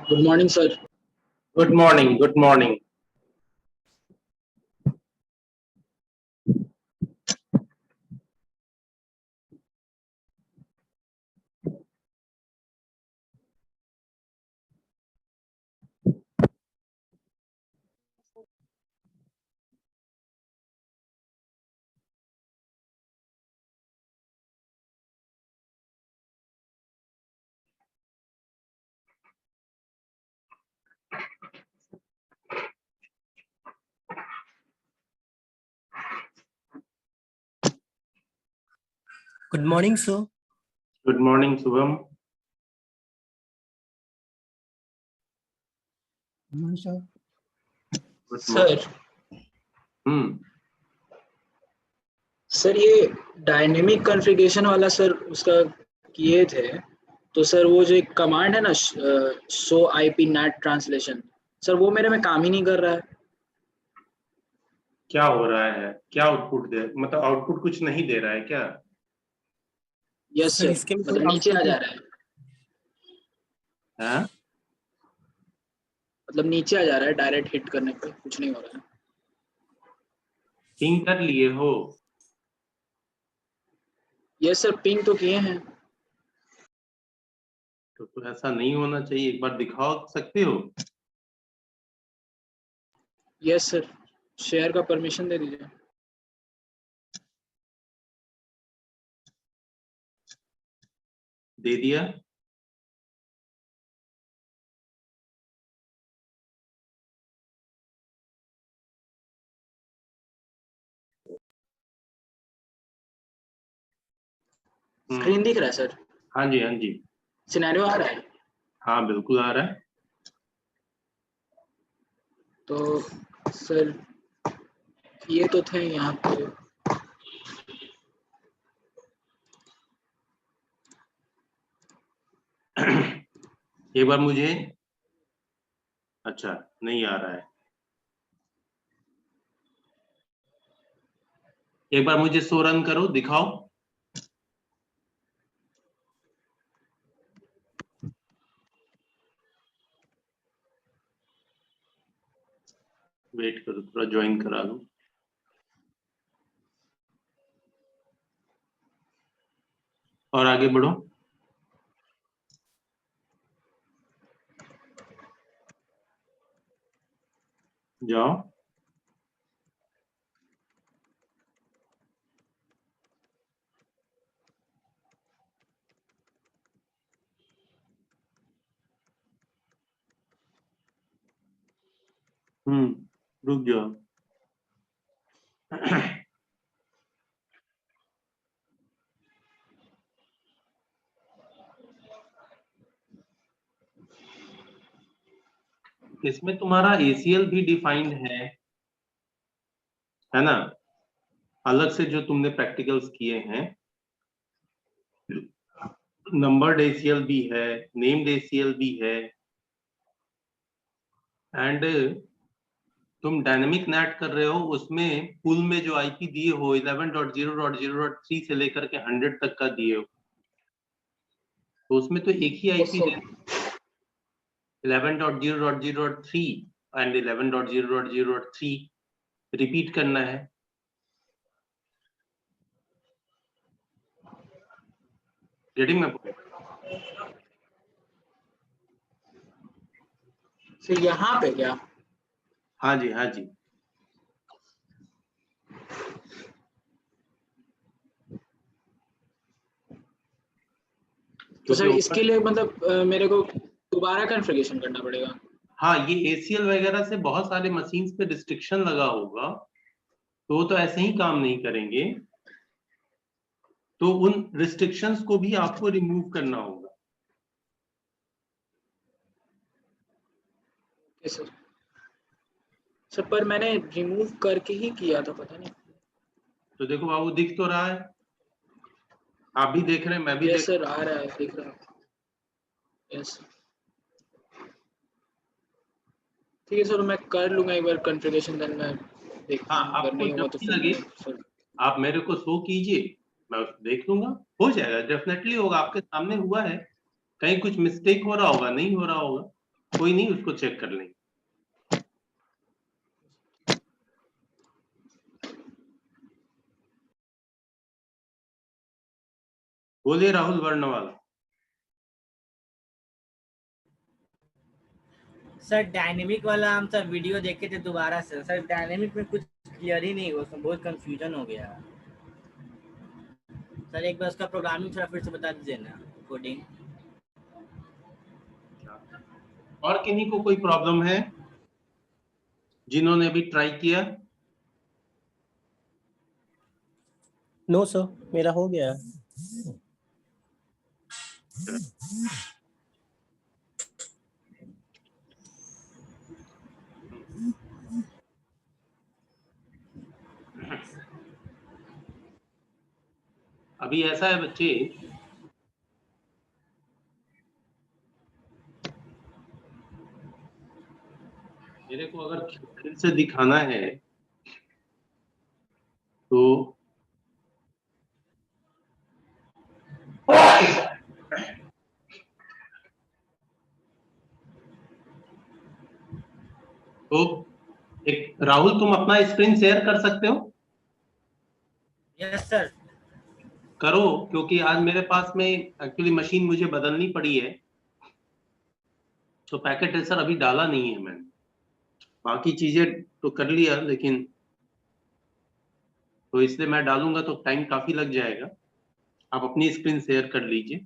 Good morning sir. Good morning, good morning. Good morning, sir. Good morning Shubham. Sir. Good sir sir ये dynamic configuration वाला sir उसका किए थे, तो sir वो जो एक कमांड है ना show IP net translation, sir वो मेरे में काम ही नहीं कर रहा है। क्या हो रहा है? क्या आउटपुट दे, मतलब आउटपुट कुछ नहीं दे रहा है क्या? यस सर, सर, इसके में मतलब नीचे आ जा रहा है, हैं? मतलब नीचे आ जा रहा है, डायरेक्ट हिट करने पे कुछ नहीं हो रहा है। पिंग कर लिए हो? यस सर, पिंग तो किए हैं। तो ऐसा नहीं होना चाहिए, एक बार दिखाओ सकते हो? यस सर, शेयर का परमिशन दे दीजिए। दे दिया। स्क्रीन दिख रहा है सर? हाँ जी, हाँ जी। सिनेरियो आ रहा है? हाँ बिल्कुल आ रहा है। तो सर ये तो थे यहाँ पे। एक बार मुझे, अच्छा नहीं आ रहा है, एक बार मुझे शो रन करो, दिखाओ। वेट करो, थोड़ा ज्वाइन करा लूं। और आगे बढ़ो, जाओ। रुक जाओ। इसमें तुम्हारा ACL भी डिफाइंड है ना? अलग से जो तुमने प्रैक्टिकल्स किए हैं, नंबर्ड ACL भी है, नेम्ड ACL भी है, एंड तुम डायनेमिक नेट कर रहे हो, उसमें पुल में जो आईपी दिए हो 11.0.0.3 से लेकर के 100 तक का दिए हो, तो उसमें तो एक ही आईपी है, 11.0.0.3 एंड 11.0.0.3 रिपीट करना है। Getting my point? सर यहाँ पे क्या? हाँ जी, हाँ जी। तो सर इसके लिए मतलब मेरे को दोबारा कॉन्फ़िगरेशन करना पड़ेगा? हाँ, ये ACL वगैरह से बहुत सारे मशीन्स पे रिस्ट्रिक्शन लगा होगा, तो वो तो ऐसे ही काम नहीं करेंगे, तो उन रिस्ट्रिक्शंस को भी आपको रिमूव करना होगा। Okay sir. सर पर मैंने रिमूव करके ही किया था, पता नहीं। तो देखो बाबू, दिख तो रहा है, आप भी देख रहे हैं, मैं भी यस देख सर, आ रहा है, दिख रहा है। यस ठीक है सर, मैं कर लूंगा एक बार कॉन्फ़िगरेशन, देन मैं देखता हाँ, हूँ, अगर आपको नहीं जब होगा तो भी फिर लगे मैं सर। आप मेरे को शो कीजिए, मैं देख लूंगा, हो जाएगा, डेफिनेटली होगा, आपके सामने हुआ है। कहीं कुछ मिस्टेक हो रहा होगा, नहीं हो रहा होगा, कोई नहीं, उसको चेक कर लेंगे। बोलिए राहुल वर्णवाल। सर डायनेमिक वाला हम सर वीडियो देखे थे दोबारा से, सर डायनेमिक में कुछ क्लियर ही नहीं हुआ, उसमें बहुत कंफ्यूजन हो गया। सर एक बार उसका प्रोग्रामिंग थोड़ा फिर से बता दीजिए ना, कोडिंग। और किन्हीं को कोई प्रॉब्लम है जिन्होंने भी ट्राई किया? नो सर, मेरा हो गया। अभी ऐसा है बच्चे, मेरे को अगर फिर से दिखाना है तो एक राहुल, तुम अपना स्क्रीन शेयर कर सकते हो? Yes sir. करो, क्योंकि आज मेरे पास में एक्चुअली मशीन मुझे बदलनी पड़ी है, तो पैकेट ट्रेसर अभी डाला नहीं है मैंने। बाकी चीजें तो कर लिया, लेकिन तो इसलिए मैं डालूंगा तो टाइम काफी लग जाएगा। आप अपनी स्क्रीन शेयर कर लीजिए।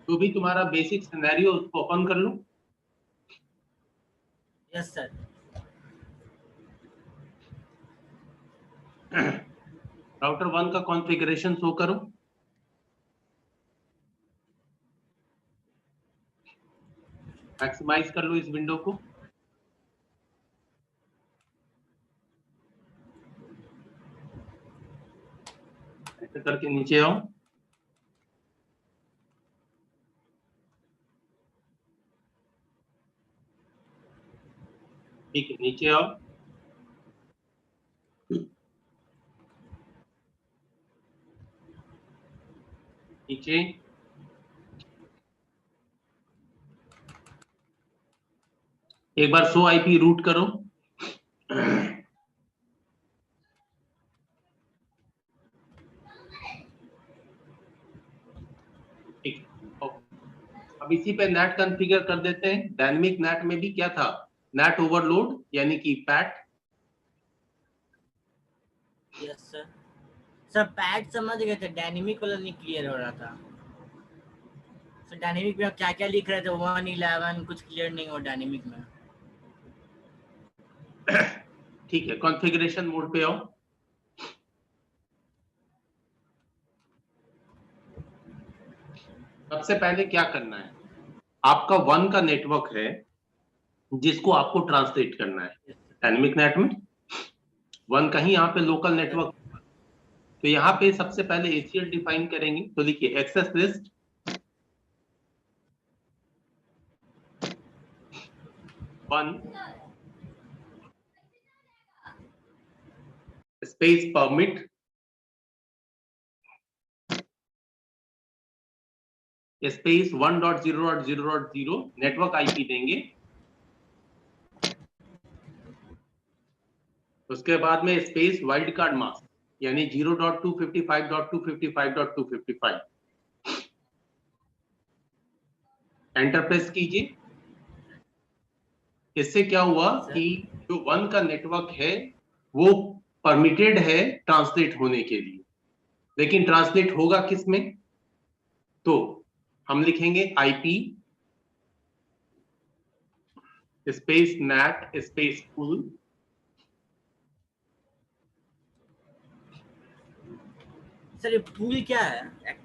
तो भी तुम्हारा बेसिक सिनेरियो उसको ओपन कर लो। Yes sir. राउटर 1 का कॉन्फ़िगरेशन शो करो। मैक्सिमाइज कर लो इस विंडो को। ऐसे करके नीचे आओ। ठीक है, नीचे आओ। नीचे एक बार शो आईपी रूट करो। ठीक, अब इसी पे नेट कॉन्फ़िगर कर देते हैं। डायनेमिक नेट में भी क्या था, नेट ओवरलोड यानी कि PAT. Yes sir. Sir pad समझ गए थे, डायनेमिक वाला नहीं क्लियर हो रहा था। सर डायनेमिक में क्या क्या लिख रहे थे, 111 कुछ क्लियर नहीं हो डायनेमिक में। ठीक है, कॉन्फ़िगरेशन मोड पे आओ। सबसे पहले क्या करना है, आपका 1 का नेटवर्क है जिसको आपको ट्रांसलेट करना है डायनेमिक नेट में। 1 का ही यहाँ पे लोकल नेटवर्क। तो यहाँ पे सबसे पहले ACL डिफाइन करेंगे। तो लिखिए access list one space permit space 1.0.0.0 network IP देंगे। उसके बाद में स्पेस वाइल्ड कार्ड मास्क यानी 0.255.255.255 एंटर प्रेस कीजिए। इससे क्या हुआ कि जो 1 का नेटवर्क है वो परमिटेड है ट्रांसलेट होने के लिए, लेकिन ट्रांसलेट होगा किस में? तो हम लिखेंगे IP space net space pool. Sir ये पूल क्या है?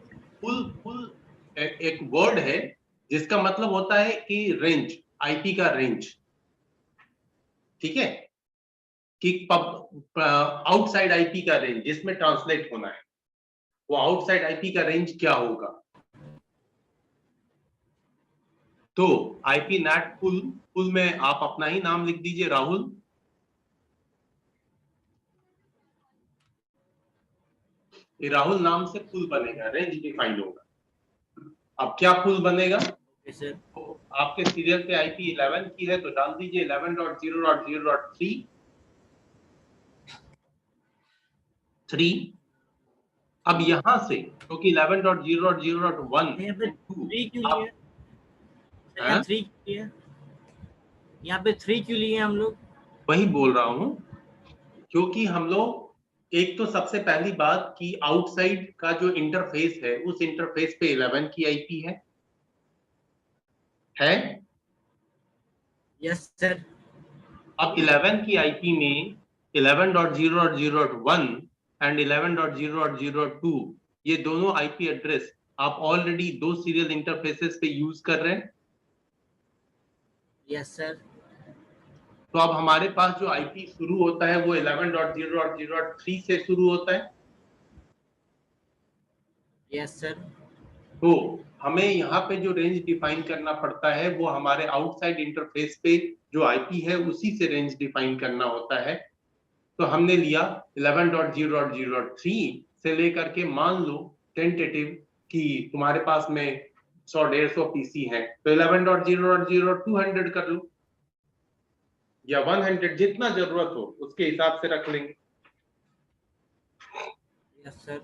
पूल एक वर्ड है जिसका मतलब होता है कि रेंज, आईपी का रेंज, ठीक है, कि आउटसाइड आईपी का रेंज जिसमें ट्रांसलेट होना है, वो आउटसाइड आईपी का रेंज क्या होगा? तो आईपी नेट पूल में आप अपना ही नाम लिख दीजिए, राहुल। ये राहुल नाम से पूल बनेगा, रेंज डिफाइन होगा। अब क्या पूल बनेगा? तो आपके सीरियल पे आईपी 11 की है तो डाल दीजिए 11.0.0.3। अब यहां से क्योंकि 11.0.0.1 यहाँ पे 3 क्यों लिए? हाँ? 3 क्यों लिए? यहाँ पे 3 क्यों लिए हम लोग? वही बोल रहा हूं, क्योंकि हम लोग एक तो सबसे पहली बात कि आउटसाइड का जो इंटरफेस है उस इंटरफेस पे 11 की आईपी है। Yes sir. अब 11 की आईपी में 11.0.0.1 एंड 11.0.0.2 ये दोनों आईपी एड्रेस आप ऑलरेडी 2 सीरियल इंटरफेसेस पे यूज कर रहे हैं। Yes sir. तो अब हमारे पास जो आईपी शुरू होता है वो 11.0.0.3 से शुरू होता है। Yes sir. तो हमें यहाँ पे जो रेंज डिफाइन करना पड़ता है वो हमारे आउटसाइड इंटरफेस पे जो आईपी है उसी से रेंज डिफाइन करना होता है। तो हमने लिया 11.0.0.3 से लेकर के मान लो टेंटेटिव कि तुम्हारे पास में 100-150 पीसी है तो 11.0.0.200 कर लो या 100, जितना जरूरत हो उसके हिसाब से रख लेंगे। Yes sir.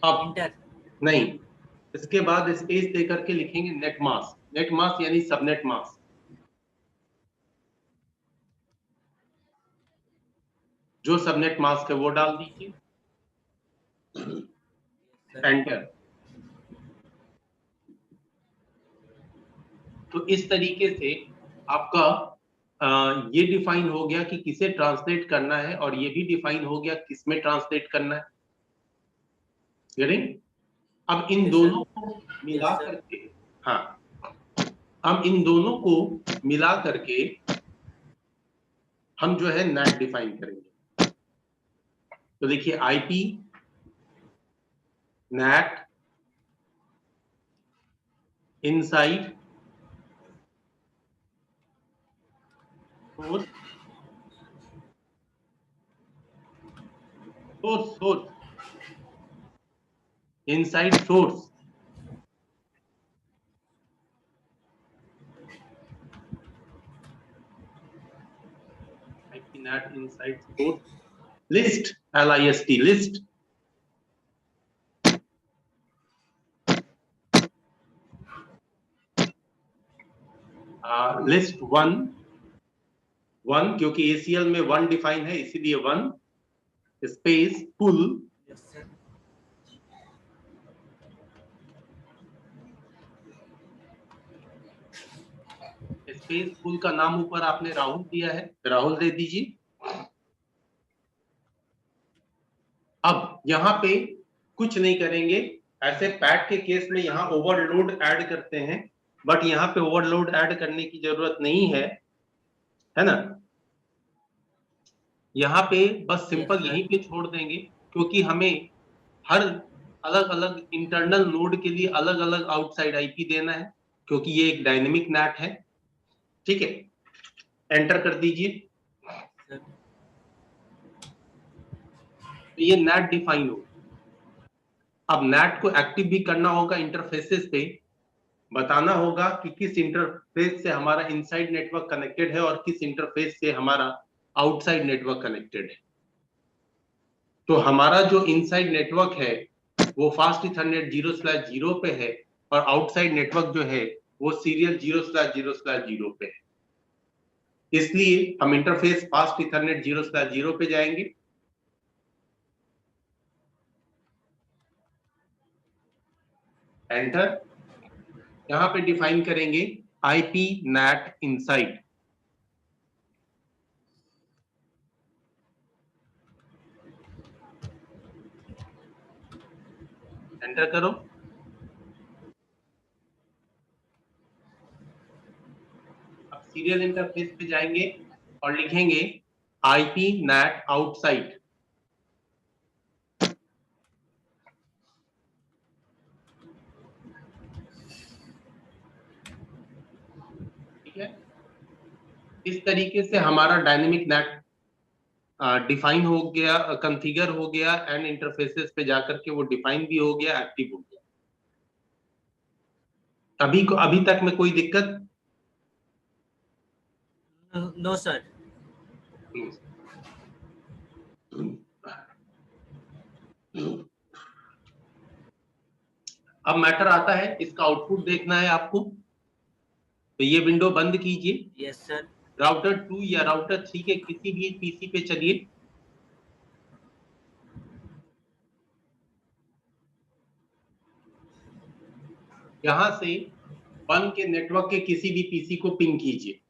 अब इंटर नहीं, इसके बाद स्पेस देकर के लिखेंगे नेट मास्क। नेट मास्क यानी सबनेट मास्क। जो सबनेट मास्क है वो डाल दीजिए, एंटर। तो इस तरीके से आपका ये डिफाइन हो गया कि किसे ट्रांसलेट करना है और ये भी डिफाइन हो गया किसमें ट्रांसलेट करना है। अब इन दोनों को मिला करके, हाँ, हम इन दोनों को मिला करके हम जो है नेट डिफाइन करेंगे। तो देखिए IP NAT inside source inside source IP NAT inside source list list list list 1 क्योंकि ACL में 1 डिफाइन है इसीलिए 1 space pool. Yes sir. Space pool का नाम ऊपर आपने राहुल दिया है, राहुल दे दीजिए। अब यहाँ पे कुछ नहीं करेंगे, ऐसे पैड के केस में यहाँ ओवरलोड ऐड करते हैं, बट यहाँ पे ओवरलोड ऐड करने की जरूरत नहीं है ना। यहाँ पे बस सिंपल यहीं पे छोड़ देंगे क्योंकि हमें हर अलग अलग इंटरनल नोड के लिए अलग अलग आउटसाइड आईपी देना है क्योंकि ये एक डायनेमिक नेट है। ठीक है, एंटर कर दीजिए। तो ये नेट डिफाइन हो। अब नेट को एक्टिव भी करना होगा इंटरफेसेस पे, बताना होगा कि किस इंटरफेस से हमारा इनसाइड नेटवर्क कनेक्टेड है और किस इंटरफेस से हमारा आउटसाइड नेटवर्क कनेक्टेड है। तो हमारा जो इनसाइड नेटवर्क है वो फास्ट इथरनेट 0/0 पे है और आउटसाइड नेटवर्क जो है वो सीरियल 0/0/0 पे है। इसलिए हम इंटरफेस फास्ट इथरनेट 0/0 पे जाएंगे। एंटर। यहां पे डिफाइन करेंगे आईपी नेट इनसाइड। एंटर करो। अब सीरियल इंटरफेस पे जाएंगे और लिखेंगे आईपी नेट आउटसाइड। ठीक है, इस तरीके से हमारा डायनेमिक नेट डिफाइन हो गया, कॉन्फ़िगर हो गया एंड इंटरफेसेस पे जाकर के वो डिफाइन भी हो गया, एक्टिव हो गया। अभी तक में कोई दिक्कत? No sir. अब मैटर आता है, इसका आउटपुट देखना है आपको, तो ये विंडो बंद कीजिए। Yes sir. राउटर 2 या राउटर 3 के किसी भी पीसी पे चलिए। यहां से 1 के नेटवर्क के किसी भी पीसी को पिंग कीजिए।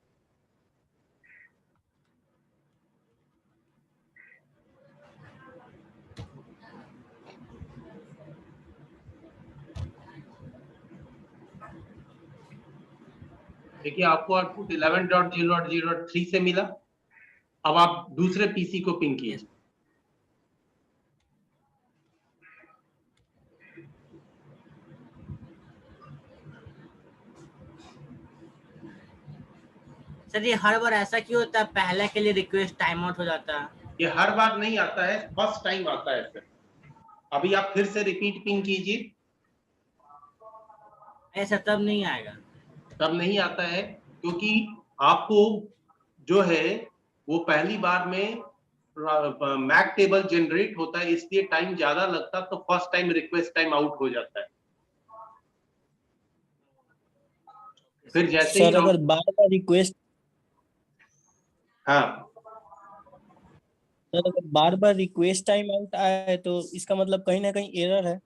देखिए आपको आउटपुट 11.0.0.3 से मिला। अब आप दूसरे पीसी को पिंग कीजिए। सर ये हर बार ऐसा क्यों होता है, पहले के लिए रिक्वेस्ट टाइम आउट हो जाता है? ये हर बार नहीं आता है, फर्स्ट टाइम आता है सर। अभी आप फिर से रिपीट पिंग कीजिए। ऐसा तब नहीं आएगा? तब नहीं आता है क्योंकि आपको जो है वो पहली बार में मैक टेबल जनरेट होता है, इसलिए टाइम ज्यादा लगता, तो first time request time out हो जाता है। फिर जैसे ही सर अगर बार बार रिक्वेस्ट हाँ सर अगर बार बार रिक्वेस्ट टाइम आउट आए तो इसका मतलब कहीं ना कहीं एरर है।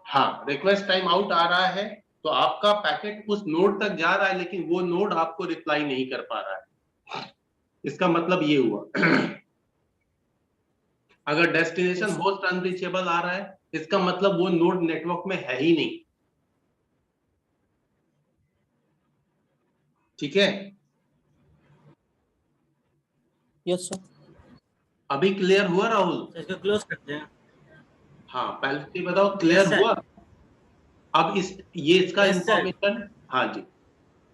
हाँ, रिक्वेस्ट टाइम आउट आ रहा है तो आपका पैकेट उस नोड तक जा रहा है, लेकिन वो नोड आपको रिप्लाई नहीं कर पा रहा है। इसका मतलब ये हुआ। अगर डेस्टिनेशन होस्ट अनरीचेबल आ रहा है, इसका मतलब वो नोड नेटवर्क में है ही नहीं। ठीक है, यस सर। अभी क्लियर हुआ राहुल? तो इसको क्लोज करते हैं। हाँ, पहले बताओ क्लियर Yes, sir. हुआ? अब ये इसका Yes, sir. इंफॉर्मेशन, हाँ जी,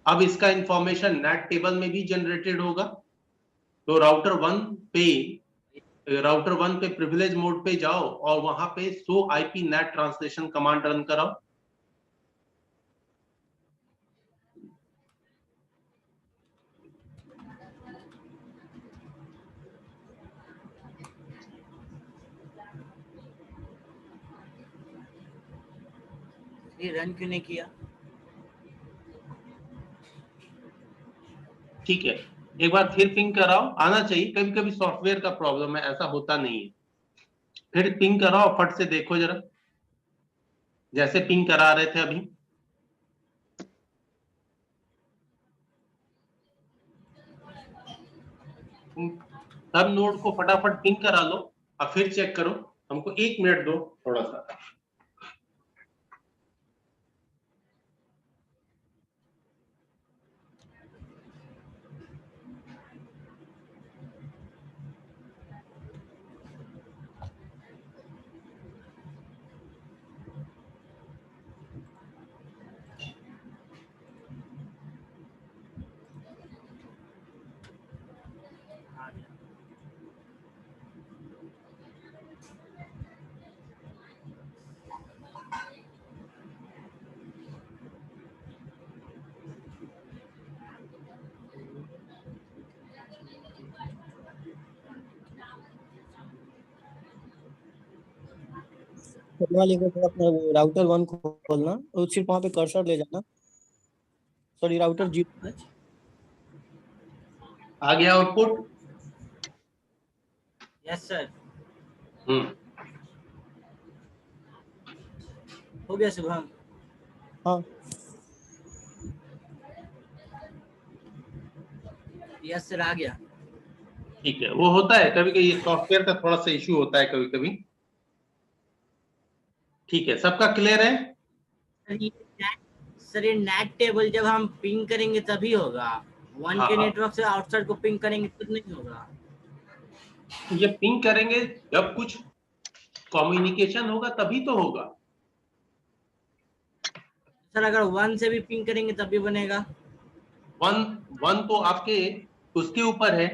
अब इसका इंफॉर्मेशन नेट टेबल में भी जनरेटेड होगा। तो राउटर 1 पे प्रिविलेज मोड पे जाओ और वहां पे show IP net translation command run कराओ। ये रन क्यों नहीं किया? ठीक है, एक बार फिर पिंग कराओ, आना चाहिए। कभी कभी सॉफ्टवेयर का प्रॉब्लम है, ऐसा होता नहीं है। फिर पिंग कराओ, फट से देखो जरा, जैसे पिंग करा रहे थे अभी। तुम सब नोड को फटाफट पिंग करा लो और फिर चेक करो। हमको 1 मिनट दो थोड़ा सा। वहाँ लेकर के अपना राउटर 1 खोलना और सिर्फ वहाँ पे कर्सर ले जाना, सॉरी राउटर 0। आ गया आउटपुट? यस सर, हम्म, हो गया शुभम। हाँ यस सर, आ गया। ठीक है। वो होता है कभी कभी, सॉफ्टवेयर का थोड़ा सा इश्यू होता है कभी कभी। ठीक है, सबका क्लियर है? सर ये नेट टेबल जब हम पिंग करेंगे तभी होगा, वन हाँ, के नेटवर्क से आउटसाइड को पिंग करेंगे तो नहीं होगा। ये पिंग करेंगे जब कुछ कम्युनिकेशन होगा तभी तो होगा। सर अगर 1 से भी पिंग करेंगे तब भी बनेगा। वन तो आपके उसके ऊपर है,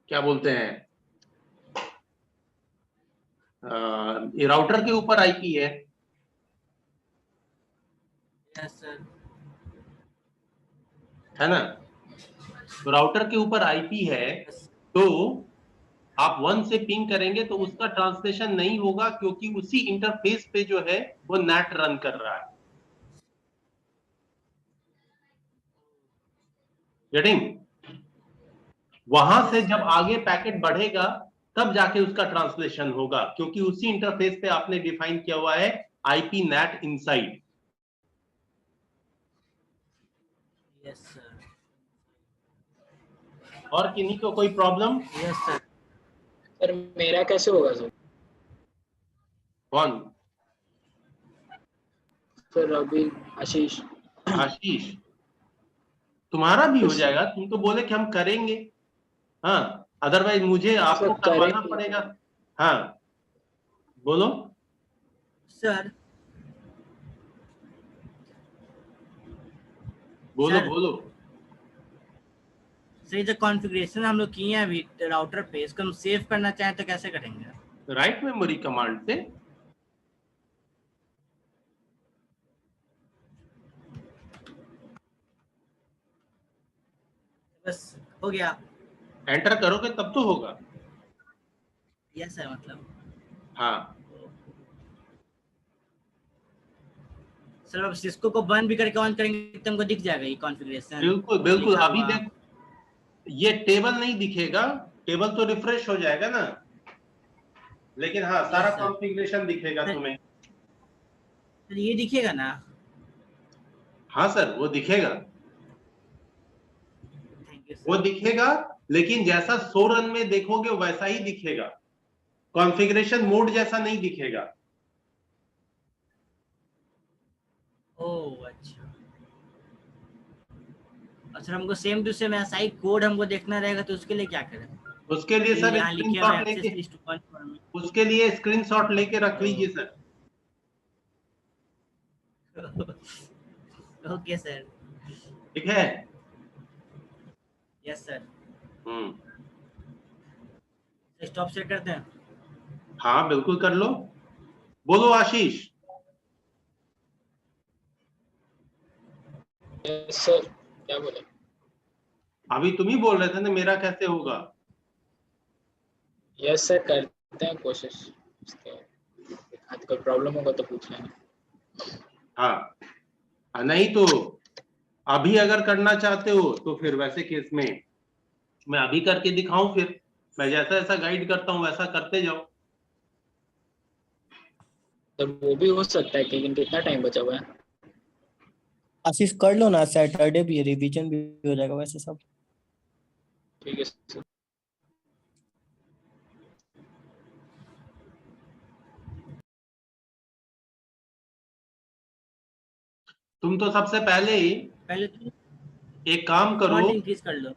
क्या बोलते हैं, ये राउटर के ऊपर आईपी है। यस सर, है ना? तो राउटर के ऊपर आईपी है, तो आप 1 से पिंग करेंगे तो उसका ट्रांसलेशन नहीं होगा, क्योंकि उसी इंटरफेस पे जो है वो नेट रन कर रहा है। गेटिंग? वहां से जब आगे पैकेट बढ़ेगा तब जाके उसका ट्रांसलेशन होगा, क्योंकि उसी इंटरफेस पे आपने डिफाइन किया हुआ है IP NAT inside. Yes sir, और किन्हीं को कोई प्रॉब्लम? Yes sir. सर मेरा कैसे होगा सर? कौन? सर अभी आशीष। आशीष, तुम्हारा भी हो जाएगा, तुम तो बोले कि हम करेंगे। हाँ, अदरवाइज मुझे आपको करवाना करेंगे। पड़ेगा। हाँ, बोलो। सर बोलो सर, बोलो। सर जो कॉन्फ़िगरेशन हम लोग किए हैं अभी राउटर पे, इसको हम सेव करना चाहें तो कैसे करेंगे? राइट मेमोरी कमांड से। बस हो गया। एंटर करोगे तब तो होगा। यस है मतलब। हाँ, सर अब सिस्को को बंद भी करके ऑन करेंगे तो हमको दिख जाएगा ये कॉन्फ़िगरेशन। बिल्कुल बिल्कुल। अभी देख, ये टेबल नहीं दिखेगा, टेबल तो रिफ्रेश हो जाएगा ना, लेकिन हाँ सारा कॉन्फ़िगरेशन दिखेगा तुम्हें। सर ये दिखेगा ना? हाँ सर, वो दिखेगा, थैंक यू वो सर। दिखेगा, लेकिन जैसा सो रन में देखोगे वैसा ही दिखेगा, कॉन्फ़िगरेशन मोड जैसा नहीं दिखेगा। ओह अच्छा। अच्छा, हमको सेम टू सेम ऐसा ही कोड हमको देखना रहेगा तो उसके लिए क्या करें? उसके लिए सर यहाँ लिखे हुए स्क्रीनशॉट एक्सेस लेके, लिस्ट 1 में। उसके लिए स्क्रीनशॉट लेके रख लीजिए सर। Okay sir. ठीक है? Yes sir. Hmm, stop set करते हैं। हाँ बिल्कुल कर लो। बोलो आशीष। यस सर, क्या बोले? अभी तुम ही बोल रहे थे ना मेरा कैसे होगा। यस सर, करते हैं कोशिश। उसके बाद कोई प्रॉब्लम होगा तो पूछ लेंगे। हाँ, नहीं तो अभी अगर करना चाहते हो तो फिर वैसे केस में मैं अभी करके दिखाऊं, फिर मैं जैसा जैसा गाइड करता हूं वैसा करते जाओ। तो वो भी हो सकता है, लेकिन कितना टाइम बचा हुआ है? आशीष कर लो ना, सैटरडे भी रिवीजन भी हो जाएगा वैसे सब। ठीक है सर। तुम तो सबसे पहले पहले तो एक काम करो, फॉन्ट इंक्रीज कर लो।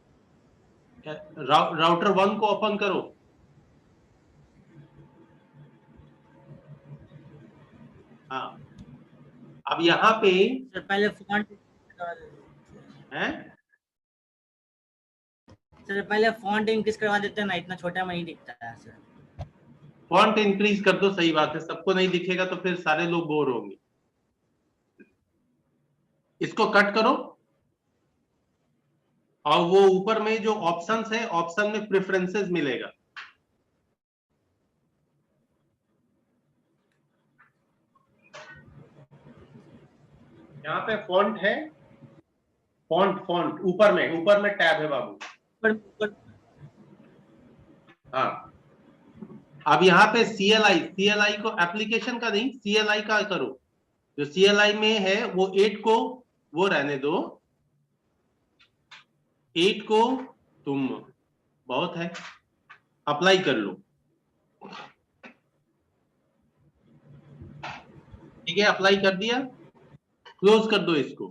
राउटर 1 को ओपन करो। हाँ, अब यहाँ पे सर पहले फॉन्ट है, सर पहले फॉन्ट इंक्रीज करवा देते हैं ना, इतना छोटा में नहीं दिखता है सर। फॉन्ट इंक्रीज कर दो। सही बात है, सबको नहीं दिखेगा तो फिर सारे लोग बोर होंगे। इसको कट करो, और वो ऊपर में जो ऑप्शंस है, ऑप्शन में प्रेफरेंसेस मिलेगा। यहाँ पे फॉन्ट है, फॉन्ट ऊपर में टैब है बाबू। ऊपर हाँ, अब यहाँ पे CLI को एप्लीकेशन का नहीं, CLI का करो। जो CLI में है वो 8 को वो रहने दो, 8 को तुम बहुत है अप्लाई कर लो। ठीक है, अप्लाई कर दिया, क्लोज कर दो इसको।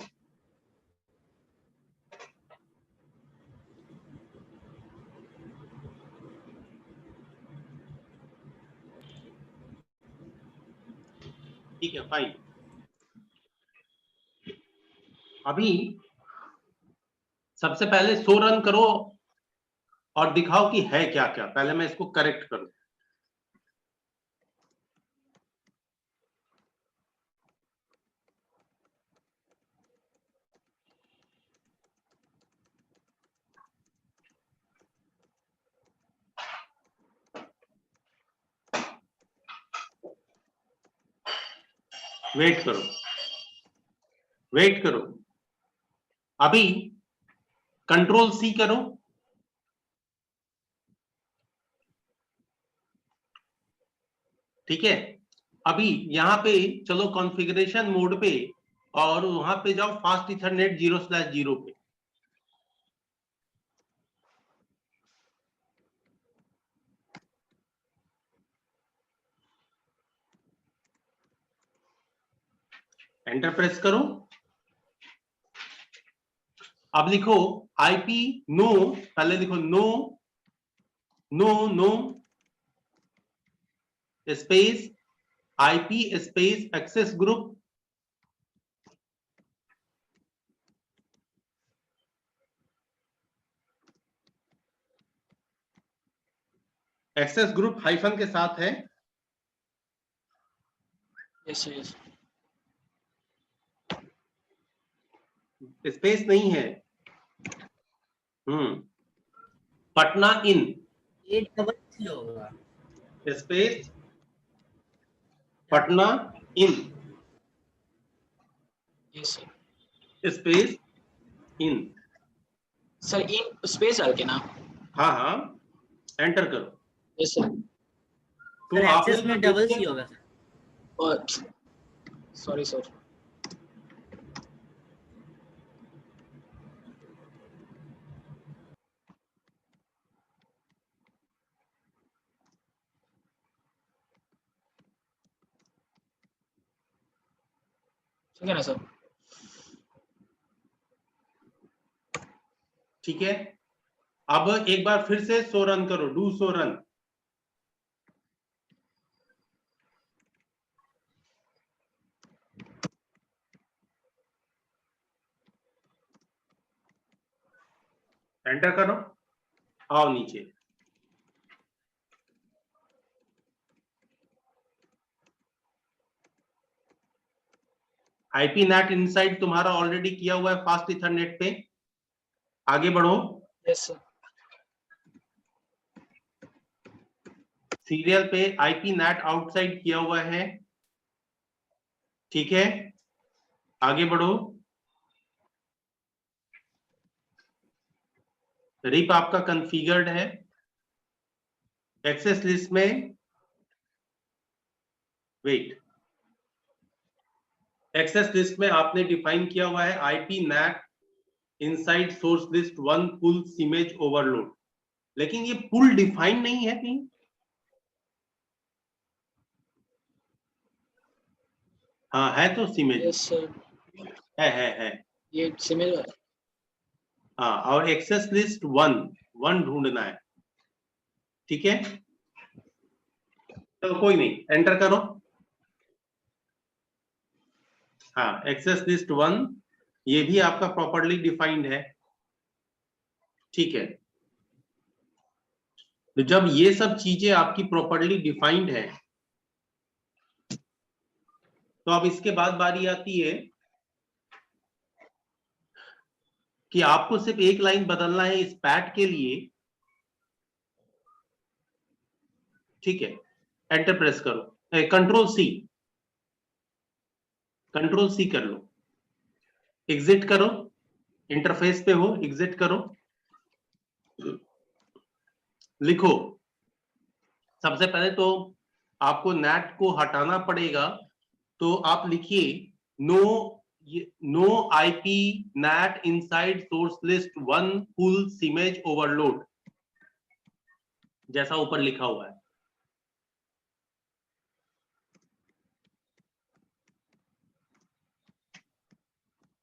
ठीक है, फाइन। अभी सबसे पहले शो रन करो और दिखाओ कि है क्या क्या। पहले मैं इसको करेक्ट करूं। वेट करो, अभी कंट्रोल C करो। ठीक है, अभी यहां पे चलो कॉन्फ़िगरेशन मोड पे और वहां पे जाओ फास्ट इथरनेट 0/0 पे। एंटर प्रेस करो। अब लिखो IP नो, पहले लिखो no space IP space access group, access group hyphen के साथ है। यस यस स्पेस नहीं है। पटना इन 8 होगा। Space Patna in yes space in. Sir in space डाल के ना। हाँ, एंटर करो। Yes sir. तो सर आपने एक्सेस में जो डबल देखा- सी होगा सर। और सॉरी सर। ठीक है ना सर। ठीक है, अब एक बार फिर से शो रन करो, डू शो रन। एंटर करो, आओ नीचे। IP नेट इनसाइड तुम्हारा ऑलरेडी किया हुआ है फास्ट इथरनेट पे। आगे बढ़ो। Yes sir. सीरियल पे IP नेट आउटसाइड किया हुआ है। ठीक है, आगे बढ़ो। रिप आपका कॉन्फ़िगर्ड है। एक्सेस लिस्ट में वेट, एक्सेस लिस्ट में आपने डिफाइन किया हुआ है IP net inside source list 1 full image overload, लेकिन ये फुल डिफाइन नहीं है कहीं। हाँ है तो सिमेज यस सर। है। ये सिमिलर। हाँ, और एक्सेस लिस्ट 1 ढूंढना है। ठीक है, तो कोई नहीं, एंटर करो। हाँ, एक्सेस लिस्ट 1 ये भी आपका प्रॉपर्ली डिफाइंड है। ठीक है, तो जब ये सब चीजें आपकी प्रॉपर्ली डिफाइंड है तो अब इसके बाद बारी आती है कि आपको सिर्फ एक लाइन बदलना है इस पैट के लिए। ठीक है, एंटर प्रेस करो, कंट्रोल सी कर लो। एग्जिट करो, इंटरफेस पे हो, एग्जिट करो, लिखो। सबसे पहले तो आपको नेट को हटाना पड़ेगा, तो आप लिखिए no IP NAT inside source list 1 full सिमेज ओवरलोड, जैसा ऊपर लिखा हुआ है।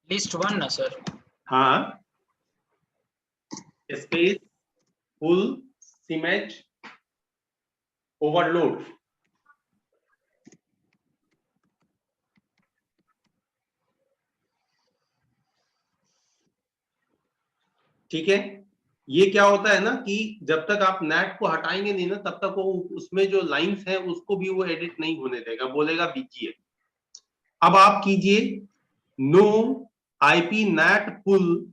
लिस्ट 1 ना सर? हाँ, स्पेस फुल सिमेज ओवरलोड। ठीक है, ये क्या होता है ना कि जब तक आप नेट को हटाएंगे नहीं ना, तब तक वो उसमें जो लाइंस है उसको भी वो एडिट नहीं होने देगा, बोलेगा बीजिए। अब आप कीजिए नो आईपी नेट पुल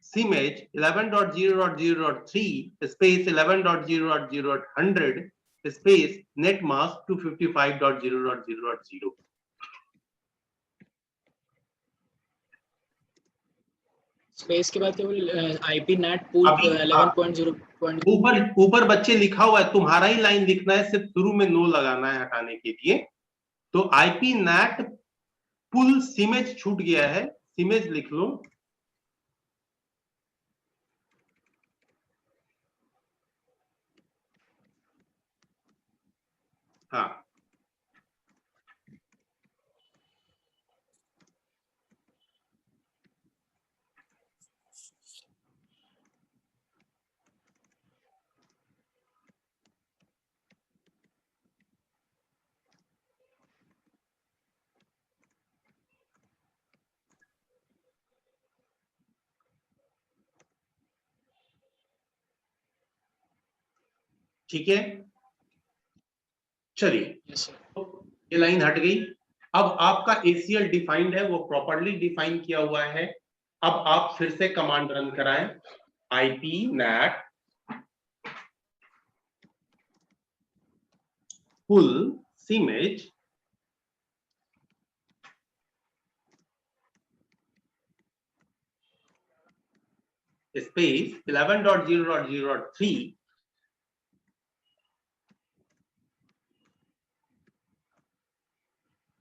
सिमेज 11.0.0.3 space 11.0.0.100 space net mask 255.0.0.0। Space के बाद केवल आईपी नेट पूल 11.0. ऊपर बच्चे लिखा हुआ है, तुम्हारा ही लाइन लिखना है, सिर्फ शुरू में नो लगाना है हटाने के लिए। तो आईपी नेट पुल सिमेज छूट गया है, सिमेज लिख लो। हाँ, ठीक है, चलिए यस सर. तो ये लाइन हट गई। अब आपका ACL डिफाइंड है, वो प्रॉपर्ली डिफाइन किया हुआ है। अब आप फिर से कमांड रन कराएं, आईपी नेट पुल सिमेज स्पेस 11.0.0.3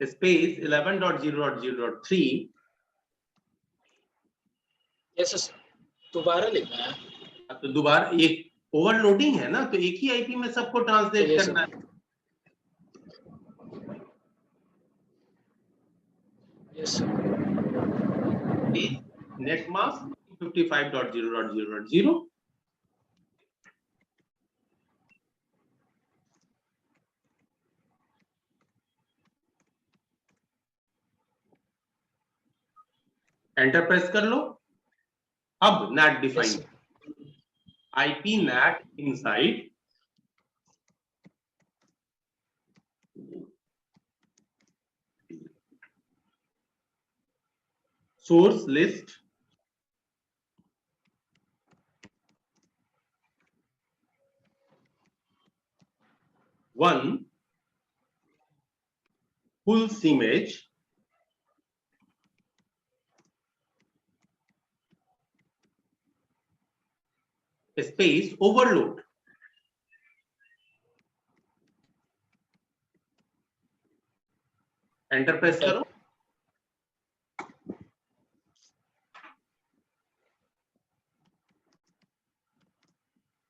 स्पेस 11.0.0.3। यस सर, दोबारा लिखना है. तो दोबारा एक ओवरलोडिंग है ना, तो एक ही आईपी में सबको ट्रांसलेट Yes, करना है। Yes sir. Net mask 55.0.0.0। Enter press कर लो। अब NAT yes define, sir. IP NAT inside source list 1 full सिमेज स्पेस ओवरलोड। एंटर प्रेस करो।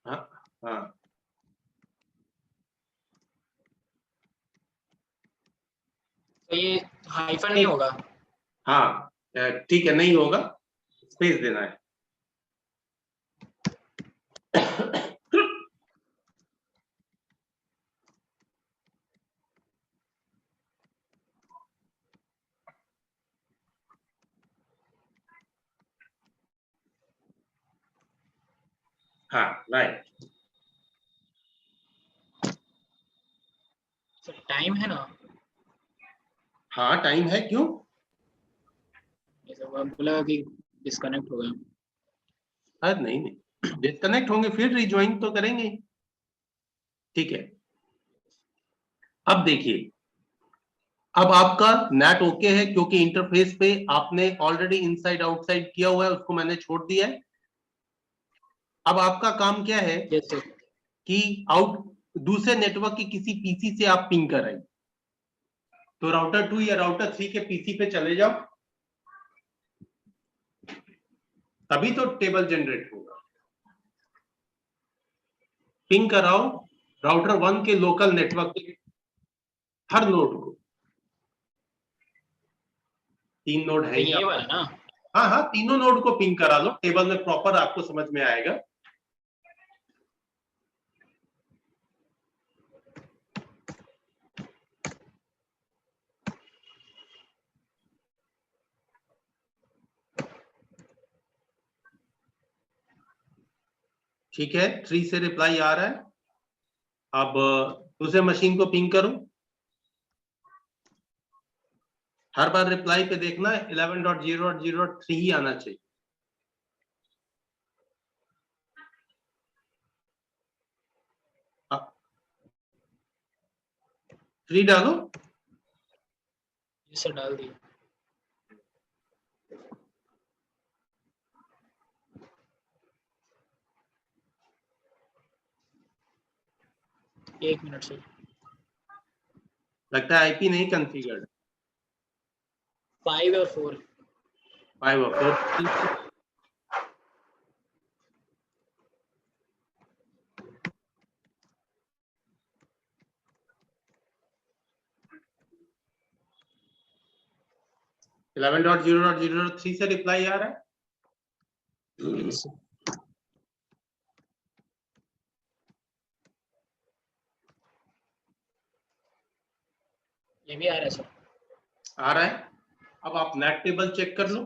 हाँ हाँ, तो ये हाइफन नहीं होगा? हाँ ठीक है, नहीं होगा, स्पेस देना है। हाँ राइट। सर टाइम है ना? हाँ टाइम है, क्यों? ये सब बोला कि डिस्कनेक्ट हो गया. अरे नहीं नहीं, डिस्कनेक्ट होंगे फिर रिज्वाइन तो करेंगे। ठीक है, अब देखिए, अब आपका नेट ओके है क्योंकि इंटरफेस पे आपने ऑलरेडी इनसाइड आउटसाइड किया हुआ है, उसको मैंने छोड़ दिया है। अब आपका काम क्या है यस सर। कि दूसरे नेटवर्क की किसी पीसी से आप पिंग कर रहे हैं, तो राउटर 2 या राउटर 3 के पीसी पे चले जाओ, तभी तो टेबल जनरेट होगा। पिंग कराओ राउटर 1 के लोकल नेटवर्क के हर नोड को, 3 नोड है ये वाला ना? हाँ हाँ, तीनों नोड को पिंग करा लो, टेबल में प्रॉपर आपको समझ में आएगा। ठीक है, 3 से रिप्लाई आ रहा है। अब दूसरे मशीन को पिंग करो, हर बार रिप्लाई पे देखना 11.0.0.3 ही आना चाहिए। थ्री डालो। ये सर डाल दिया। एक मिनट सर। लगता है आईपी नहीं कॉन्फ़िगर्ड। 5 और 4। 5 और 4। इलेवन डॉट जीरो 3 से रिप्लाई आ रहा है। ये भी आ रहा है सर। आ रहा है। अब आप नेट टेबल चेक कर लो।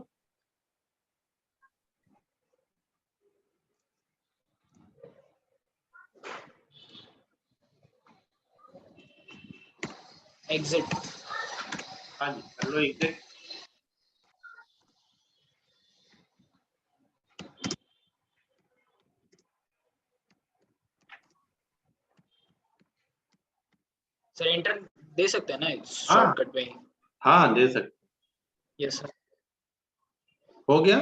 एग्जिट। हाँ जी, कर लो एग्जिट। सर एंटर दे सकते हैं ना शॉर्टकट पे? हाँ दे सकते। Yes sir. हो गया।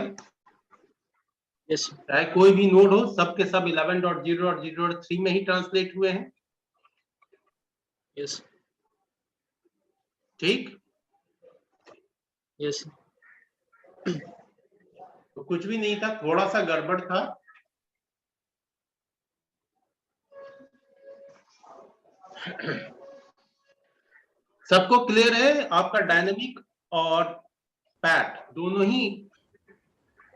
Yes sir. चाहे कोई भी नोड हो, सब के सब 11.0.0.3 में ही ट्रांसलेट हुए हैं। यस। ठीक। यस। तो कुछ भी नहीं था, थोड़ा सा गड़बड़ था। सबको क्लियर है? आपका डायनेमिक और पैट दोनों ही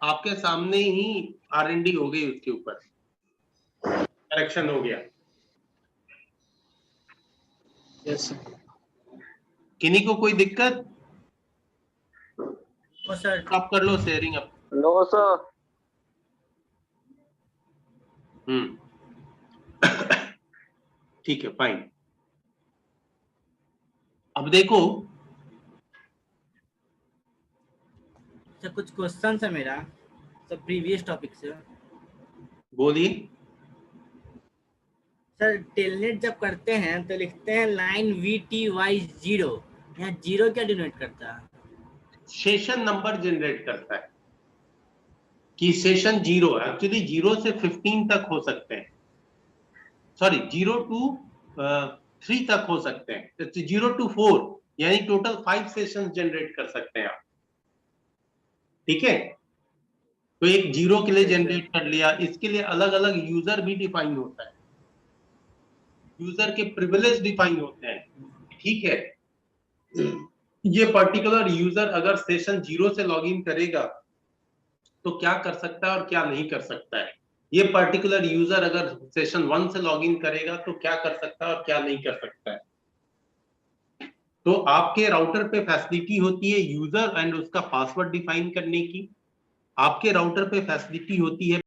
आपके सामने ही R&D हो गई, उसके ऊपर करेक्शन हो गया। यस। किन्हीं को कोई दिक्कत? सर आप कर लो शेयरिंग अब। No sir. ठीक है, फाइन। अब देखो, सर कुछ क्वेश्चन है मेरा सर प्रीवियस टॉपिक से। बोलिए। सर टेलनेट जब करते हैं तो लिखते हैं लाइन VTY0, यहाँ 0 क्या डिनोट करता है? सेशन नंबर जनरेट करता है कि सेशन 0, एक्चुअली 0 से 15 तक हो सकते हैं, सॉरी 0 to 3 तक हो सकते हैं, 0 to 4 यानी टोटल 5 सेशन जनरेट कर सकते हैं आप। ठीक है, तो एक 0 के लिए जनरेट कर लिया, इसके लिए अलग अलग यूजर भी डिफाइन होता है, यूजर के प्रिविलेज डिफाइन होते हैं। ठीक है, ये पर्टिकुलर यूजर अगर सेशन 0 से लॉगिन करेगा तो क्या कर सकता है और क्या नहीं कर सकता है, ये पर्टिकुलर यूजर अगर सेशन 1 से लॉगिन करेगा तो क्या कर सकता है और क्या नहीं कर सकता है। तो आपके राउटर पे फैसिलिटी होती है यूजर एंड उसका पासवर्ड डिफाइन करने की, आपके राउटर पे फैसिलिटी होती है